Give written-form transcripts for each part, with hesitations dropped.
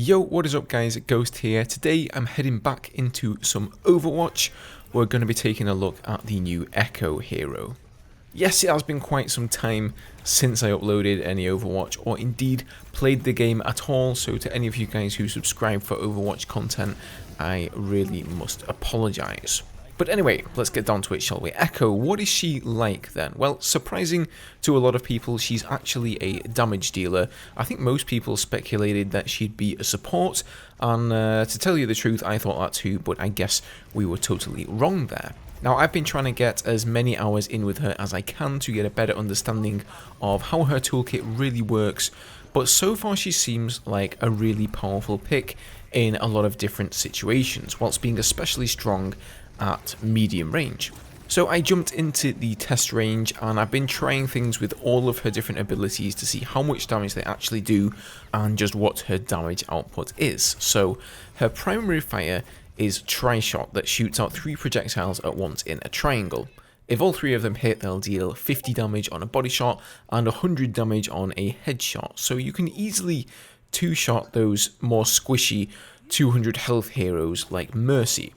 Yo, what is up guys, Ghost here. Today I'm heading back into some Overwatch. We're going to be taking a look at the new Echo hero. Yes, it has been quite some time since I uploaded any Overwatch or indeed played the game at all, so to any of you guys who subscribe for Overwatch content, I really must apologise. But anyway, let's get down to it, shall we? Echo, what is she like then? Well, surprising to a lot of people, she's actually a damage dealer. I think most people speculated that she'd be a support, and to tell you the truth, I thought that too, but I guess we were totally wrong there. Now, I've been trying to get as many hours in with her as I can to get a better understanding of how her toolkit really works, but so far she seems like a really powerful pick in a lot of different situations, whilst being especially strong at medium range. So I jumped into the test range and I've been trying things with all of her different abilities to see how much damage they actually do and just what her damage output is. So her primary fire is Tri-Shot that shoots out 3 projectiles at once in a triangle. If all 3 of them hit, they'll deal 50 damage on a body shot and 100 damage on a headshot. So you can easily two-shot those more squishy 200 health heroes like Mercy.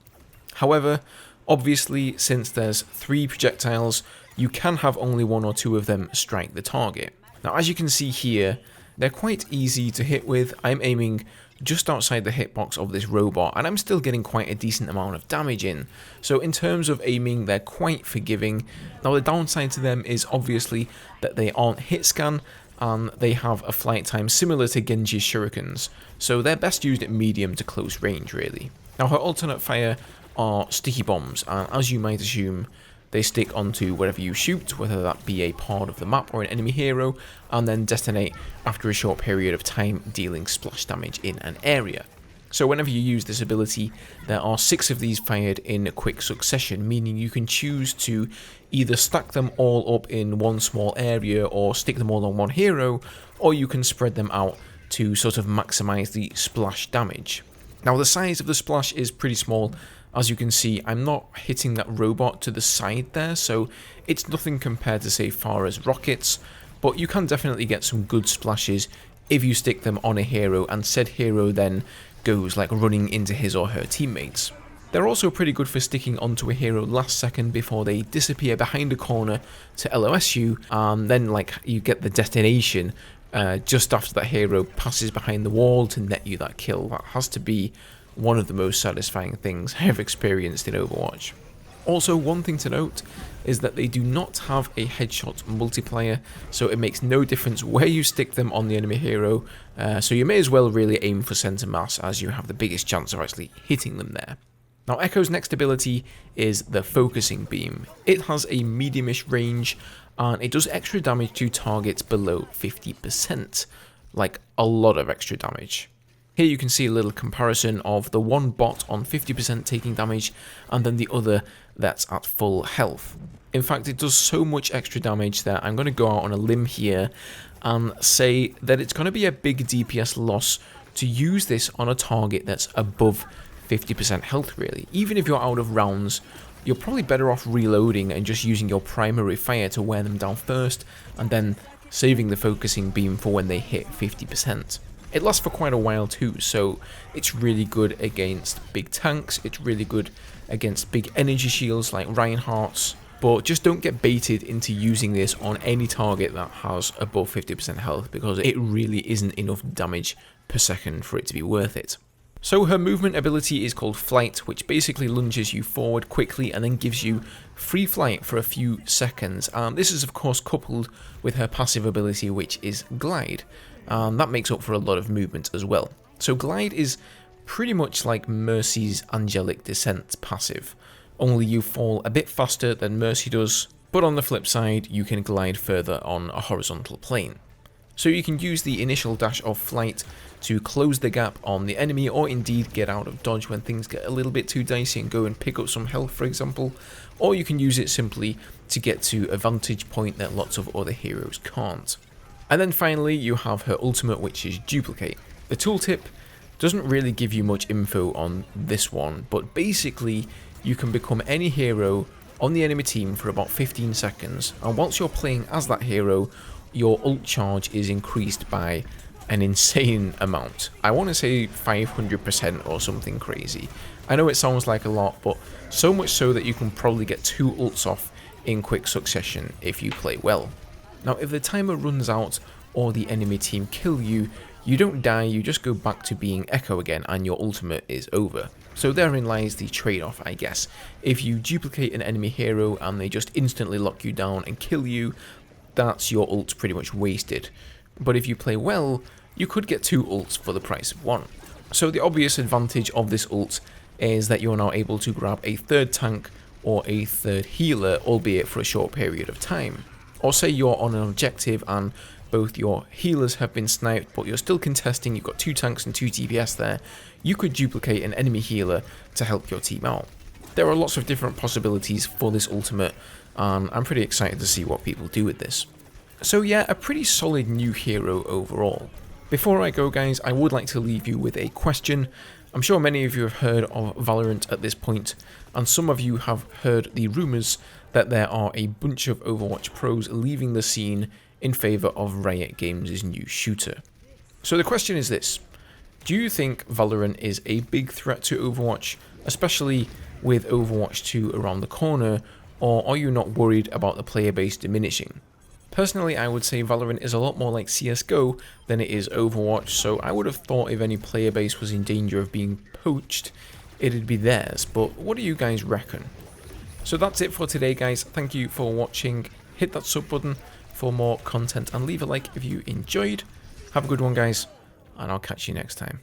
However, obviously, since there's 3 projectiles, you can have only 1 or 2 of them strike the target. Now, as you can see here, they're quite easy to hit with. I'm aiming just outside the hitbox of this robot, and I'm still getting quite a decent amount of damage in. So in terms of aiming, they're quite forgiving. Now, the downside to them is obviously that they aren't hit scan, and they have a flight time similar to Genji's shurikens, so they're best used at medium to close range, really. Now, her alternate fire are sticky bombs, and as you might assume, they stick onto wherever you shoot, whether that be a part of the map or an enemy hero, and then detonate after a short period of time, dealing splash damage in an area. So whenever you use this ability, there are 6 of these fired in quick succession, meaning you can choose to either stack them all up in one small area or stick them all on one hero, or you can spread them out to sort of maximize the splash damage. Now, the size of the splash is pretty small. As you can see, I'm not hitting that robot to the side there, so it's nothing compared to, say, far as rockets, but you can definitely get some good splashes if you stick them on a hero, and said hero then goes like running into his or her teammates. They're also pretty good for sticking onto a hero last second before they disappear behind a corner to LOS you, and then like you get the detonation just after that hero passes behind the wall to net you that kill. That has to be one of the most satisfying things I have experienced in Overwatch. Also, one thing to note is that they do not have a headshot multiplier, so it makes no difference where you stick them on the enemy hero, so you may as well really aim for center mass as you have the biggest chance of actually hitting them there. Now, Echo's next ability is the Focusing Beam. It has a medium-ish range, and it does extra damage to targets below 50%, like a lot of extra damage. Here you can see a little comparison of the one bot on 50% taking damage and then the other that's at full health. In fact, it does so much extra damage that I'm going to go out on a limb here and say that it's going to be a big DPS loss to use this on a target that's above 50% health, really. Even if you're out of rounds, you're probably better off reloading and just using your primary fire to wear them down first and then saving the Focusing Beam for when they hit 50%. It lasts for quite a while too, so it's really good against big tanks, it's really good against big energy shields like Reinhardt's, but just don't get baited into using this on any target that has above 50% health, because it really isn't enough damage per second for it to be worth it. So her movement ability is called Flight, which basically lunges you forward quickly and then gives you free flight for a few seconds. This is of course coupled with her passive ability, which is Glide. And that makes up for a lot of movement as well. So Glide is pretty much like Mercy's Angelic Descent passive, only you fall a bit faster than Mercy does, but on the flip side you can glide further on a horizontal plane. So you can use the initial dash of Flight to close the gap on the enemy, or indeed get out of dodge when things get a little bit too dicey and go and pick up some health, for example, or you can use it simply to get to a vantage point that lots of other heroes can't. And then finally you have her ultimate, which is Duplicate. The tooltip doesn't really give you much info on this one, but basically you can become any hero on the enemy team for about 15 seconds, and whilst you're playing as that hero, your ult charge is increased by an insane amount. I want to say 500% or something crazy. I know it sounds like a lot, but so much so that you can probably get 2 ults off in quick succession if you play well. Now if the timer runs out or the enemy team kill you, you don't die, you just go back to being Echo again and your ultimate is over. So therein lies the trade-off, I guess. If you duplicate an enemy hero and they just instantly lock you down and kill you, that's your ult pretty much wasted. But if you play well, you could get 2 ults for the price of 1. So the obvious advantage of this ult is that you're now able to grab a 3rd tank or a 3rd healer, albeit for a short period of time. Or say you're on an objective and both your healers have been sniped, but you're still contesting, you've got 2 tanks and 2 DPS there, you could duplicate an enemy healer to help your team out. There are lots of different possibilities for this ultimate, and I'm pretty excited to see what people do with this. So yeah, a pretty solid new hero overall. Before I go guys, I would like to leave you with a question. I'm sure many of you have heard of Valorant at this point, and some of you have heard the rumours that there are a bunch of Overwatch pros leaving the scene in favour of Riot Games' new shooter. So the question is this: do you think Valorant is a big threat to Overwatch, especially with Overwatch 2 around the corner, or are you not worried about the player base diminishing? Personally, I would say Valorant is a lot more like CSGO than it is Overwatch, so I would have thought if any player base was in danger of being poached, it'd be theirs, but what do you guys reckon? So that's it for today guys, thank you for watching, hit that sub button for more content and leave a like if you enjoyed. Have a good one guys, and I'll catch you next time.